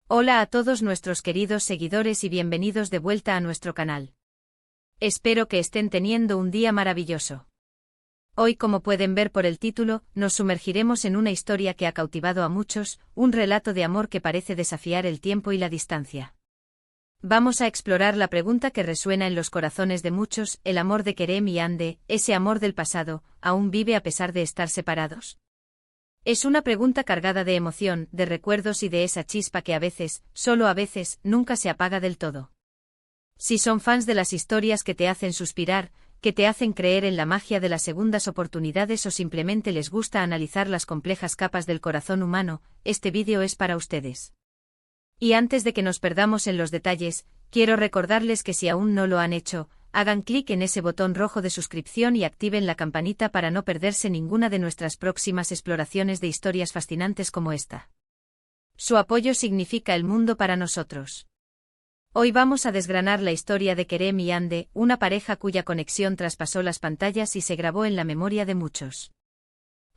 Hola a todos nuestros queridos seguidores y bienvenidos de vuelta a nuestro canal. Espero que estén teniendo un día maravilloso. Hoy, como pueden ver por el título, nos sumergiremos en una historia que ha cautivado a muchos, un relato de amor que parece desafiar el tiempo y la distancia. Vamos a explorar la pregunta que resuena en los corazones de muchos: ¿el amor de Kerem y Hande, ese amor del pasado, aún vive a pesar de estar separados? Es una pregunta cargada de emoción, de recuerdos y de esa chispa que a veces, solo a veces, nunca se apaga del todo. Si son fans de las historias que te hacen suspirar, que te hacen creer en la magia de las segundas oportunidades o simplemente les gusta analizar las complejas capas del corazón humano, este vídeo es para ustedes. Y antes de que nos perdamos en los detalles, quiero recordarles que si aún no lo han hecho, hagan clic en ese botón rojo de suscripción y activen la campanita para no perderse ninguna de nuestras próximas exploraciones de historias fascinantes como esta. Su apoyo significa el mundo para nosotros. Hoy vamos a desgranar la historia de Kerem y Hande, una pareja cuya conexión traspasó las pantallas y se grabó en la memoria de muchos.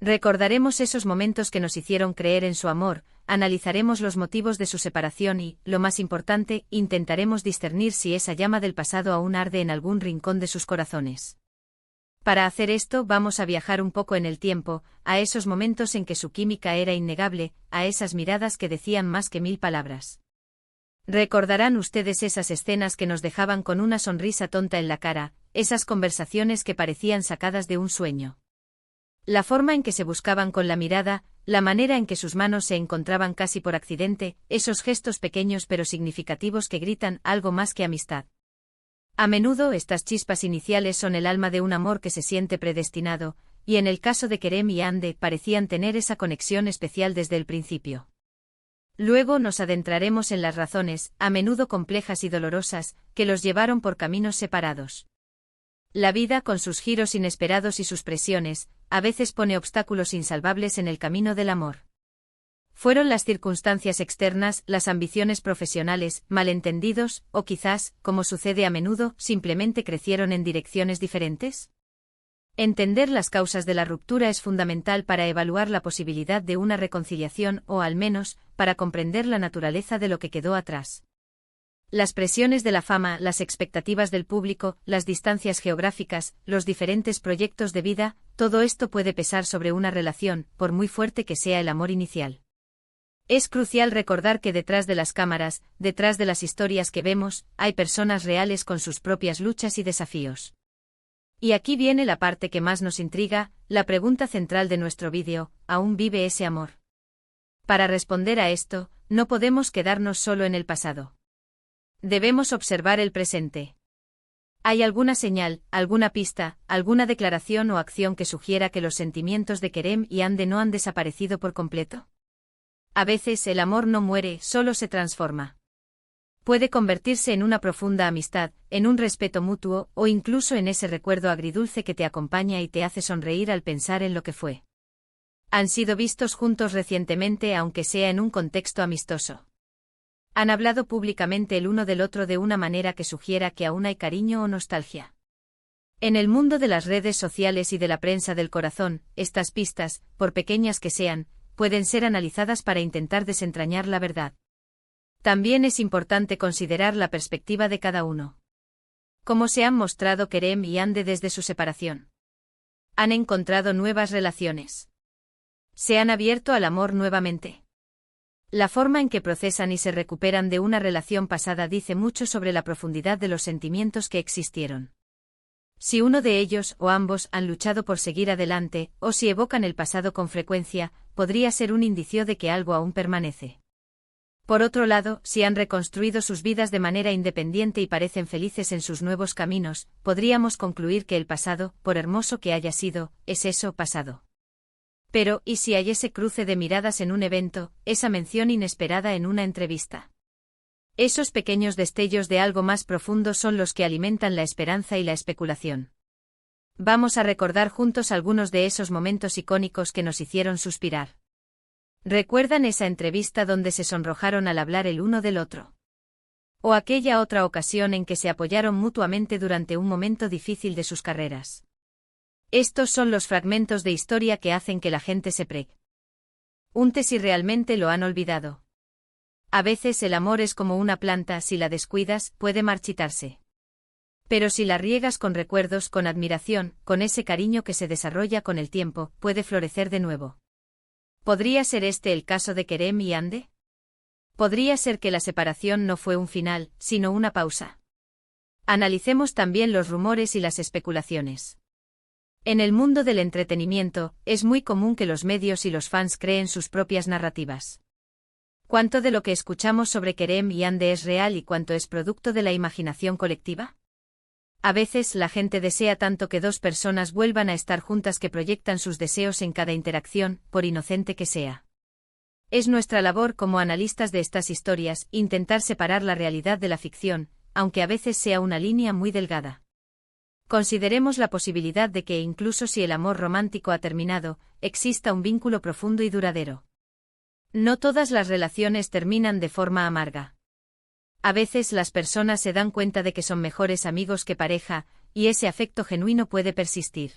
Recordaremos esos momentos que nos hicieron creer en su amor, analizaremos los motivos de su separación y, lo más importante, intentaremos discernir si esa llama del pasado aún arde en algún rincón de sus corazones. Para hacer esto vamos a viajar un poco en el tiempo, a esos momentos en que su química era innegable, a esas miradas que decían más que 1000 palabras. Recordarán ustedes esas escenas que nos dejaban con una sonrisa tonta en la cara, esas conversaciones que parecían sacadas de un sueño. La forma en que se buscaban con la mirada, la manera en que sus manos se encontraban casi por accidente, esos gestos pequeños pero significativos que gritan algo más que amistad. A menudo estas chispas iniciales son el alma de un amor que se siente predestinado, y en el caso de Kerem y Hande parecían tener esa conexión especial desde el principio. Luego nos adentraremos en las razones, a menudo complejas y dolorosas, que los llevaron por caminos separados. La vida, con sus giros inesperados y sus presiones, a veces pone obstáculos insalvables en el camino del amor. ¿Fueron las circunstancias externas, las ambiciones profesionales, malentendidos, o quizás, como sucede a menudo, simplemente crecieron en direcciones diferentes? Entender las causas de la ruptura es fundamental para evaluar la posibilidad de una reconciliación o, al menos, para comprender la naturaleza de lo que quedó atrás. Las presiones de la fama, las expectativas del público, las distancias geográficas, los diferentes proyectos de vida, todo esto puede pesar sobre una relación, por muy fuerte que sea el amor inicial. Es crucial recordar que detrás de las cámaras, detrás de las historias que vemos, hay personas reales con sus propias luchas y desafíos. Y aquí viene la parte que más nos intriga, la pregunta central de nuestro vídeo: ¿aún vive ese amor? Para responder a esto, no podemos quedarnos solo en el pasado. Debemos observar el presente. ¿Hay alguna señal, alguna pista, alguna declaración o acción que sugiera que los sentimientos de Kerem y Hande no han desaparecido por completo? A veces el amor no muere, solo se transforma. Puede convertirse en una profunda amistad, en un respeto mutuo, o incluso en ese recuerdo agridulce que te acompaña y te hace sonreír al pensar en lo que fue. Han sido vistos juntos recientemente, aunque sea en un contexto amistoso. Han hablado públicamente el uno del otro de una manera que sugiera que aún hay cariño o nostalgia. En el mundo de las redes sociales y de la prensa del corazón, estas pistas, por pequeñas que sean, pueden ser analizadas para intentar desentrañar la verdad. También es importante considerar la perspectiva de cada uno. ¿Cómo se han mostrado Kerem y Hande desde su separación? ¿Han encontrado nuevas relaciones? ¿Se han abierto al amor nuevamente? La forma en que procesan y se recuperan de una relación pasada dice mucho sobre la profundidad de los sentimientos que existieron. Si uno de ellos o ambos han luchado por seguir adelante, o si evocan el pasado con frecuencia, podría ser un indicio de que algo aún permanece. Por otro lado, si han reconstruido sus vidas de manera independiente y parecen felices en sus nuevos caminos, podríamos concluir que el pasado, por hermoso que haya sido, es eso, pasado. Pero, ¿y si hay ese cruce de miradas en un evento, esa mención inesperada en una entrevista? Esos pequeños destellos de algo más profundo son los que alimentan la esperanza y la especulación. Vamos a recordar juntos algunos de esos momentos icónicos que nos hicieron suspirar. ¿Recuerdan esa entrevista donde se sonrojaron al hablar el uno del otro? ¿O aquella otra ocasión en que se apoyaron mutuamente durante un momento difícil de sus carreras? Estos son los fragmentos de historia que hacen que la gente se pregunte si realmente lo han olvidado. A veces el amor es como una planta, si la descuidas, puede marchitarse. Pero si la riegas con recuerdos, con admiración, con ese cariño que se desarrolla con el tiempo, puede florecer de nuevo. ¿Podría ser este el caso de Kerem y Hande? ¿Podría ser que la separación no fue un final, sino una pausa? Analicemos también los rumores y las especulaciones. En el mundo del entretenimiento, es muy común que los medios y los fans creen sus propias narrativas. ¿Cuánto de lo que escuchamos sobre Kerem y Hande es real y cuánto es producto de la imaginación colectiva? A veces la gente desea tanto que dos personas vuelvan a estar juntas que proyectan sus deseos en cada interacción, por inocente que sea. Es nuestra labor como analistas de estas historias intentar separar la realidad de la ficción, aunque a veces sea una línea muy delgada. Consideremos la posibilidad de que incluso si el amor romántico ha terminado, exista un vínculo profundo y duradero. No todas las relaciones terminan de forma amarga. A veces las personas se dan cuenta de que son mejores amigos que pareja, y ese afecto genuino puede persistir.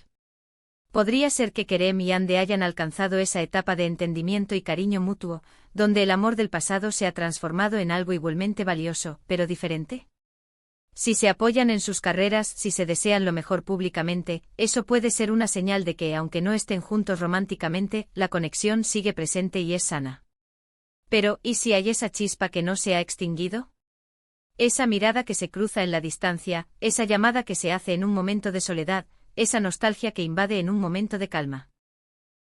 Podría ser que Kerem y Hande hayan alcanzado esa etapa de entendimiento y cariño mutuo, donde el amor del pasado se ha transformado en algo igualmente valioso, pero diferente. Si se apoyan en sus carreras, si se desean lo mejor públicamente, eso puede ser una señal de que, aunque no estén juntos románticamente, la conexión sigue presente y es sana. Pero, ¿y si hay esa chispa que no se ha extinguido? Esa mirada que se cruza en la distancia, esa llamada que se hace en un momento de soledad, esa nostalgia que invade en un momento de calma.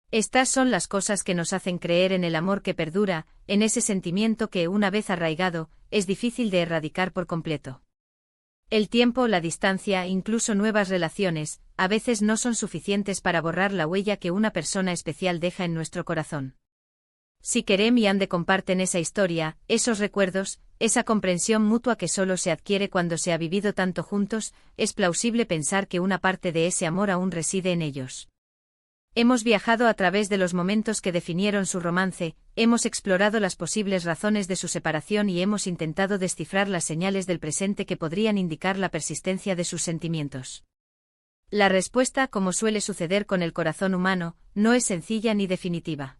Estas son las cosas que nos hacen creer en el amor que perdura, en ese sentimiento que, una vez arraigado, es difícil de erradicar por completo. El tiempo, la distancia, incluso nuevas relaciones, a veces no son suficientes para borrar la huella que una persona especial deja en nuestro corazón. Si Kerem y Hande comparten esa historia, esos recuerdos, esa comprensión mutua que solo se adquiere cuando se ha vivido tanto juntos, es plausible pensar que una parte de ese amor aún reside en ellos. Hemos viajado a través de los momentos que definieron su romance, hemos explorado las posibles razones de su separación y hemos intentado descifrar las señales del presente que podrían indicar la persistencia de sus sentimientos. La respuesta, como suele suceder con el corazón humano, no es sencilla ni definitiva.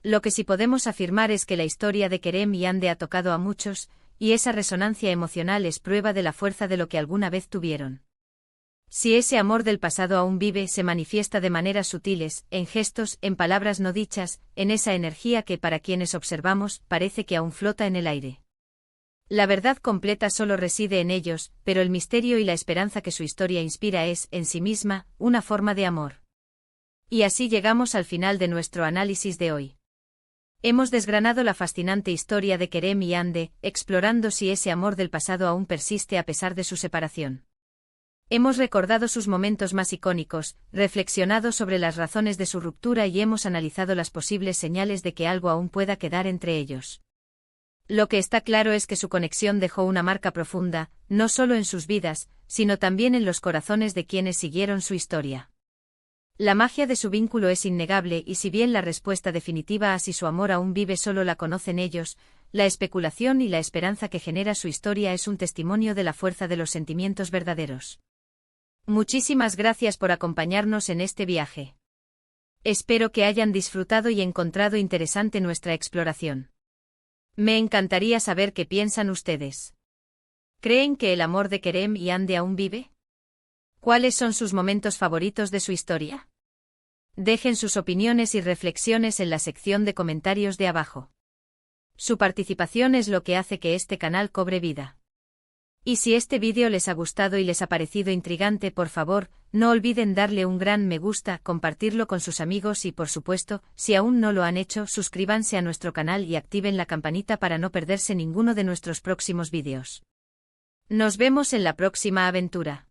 Lo que sí podemos afirmar es que la historia de Kerem y Hande ha tocado a muchos, y esa resonancia emocional es prueba de la fuerza de lo que alguna vez tuvieron. Si ese amor del pasado aún vive, se manifiesta de maneras sutiles, en gestos, en palabras no dichas, en esa energía que, para quienes observamos, parece que aún flota en el aire. La verdad completa solo reside en ellos, pero el misterio y la esperanza que su historia inspira es, en sí misma, una forma de amor. Y así llegamos al final de nuestro análisis de hoy. Hemos desgranado la fascinante historia de Kerem y Hande, explorando si ese amor del pasado aún persiste a pesar de su separación. Hemos recordado sus momentos más icónicos, reflexionado sobre las razones de su ruptura y hemos analizado las posibles señales de que algo aún pueda quedar entre ellos. Lo que está claro es que su conexión dejó una marca profunda, no solo en sus vidas, sino también en los corazones de quienes siguieron su historia. La magia de su vínculo es innegable y si bien la respuesta definitiva a si su amor aún vive solo la conocen ellos, la especulación y la esperanza que genera su historia es un testimonio de la fuerza de los sentimientos verdaderos. Muchísimas gracias por acompañarnos en este viaje. Espero que hayan disfrutado y encontrado interesante nuestra exploración. Me encantaría saber qué piensan ustedes. ¿Creen que el amor de Kerem y Hande aún vive? ¿Cuáles son sus momentos favoritos de su historia? Dejen sus opiniones y reflexiones en la sección de comentarios de abajo. Su participación es lo que hace que este canal cobre vida. Y si este vídeo les ha gustado y les ha parecido intrigante, por favor, no olviden darle un gran me gusta, compartirlo con sus amigos y por supuesto, si aún no lo han hecho, suscríbanse a nuestro canal y activen la campanita para no perderse ninguno de nuestros próximos vídeos. Nos vemos en la próxima aventura.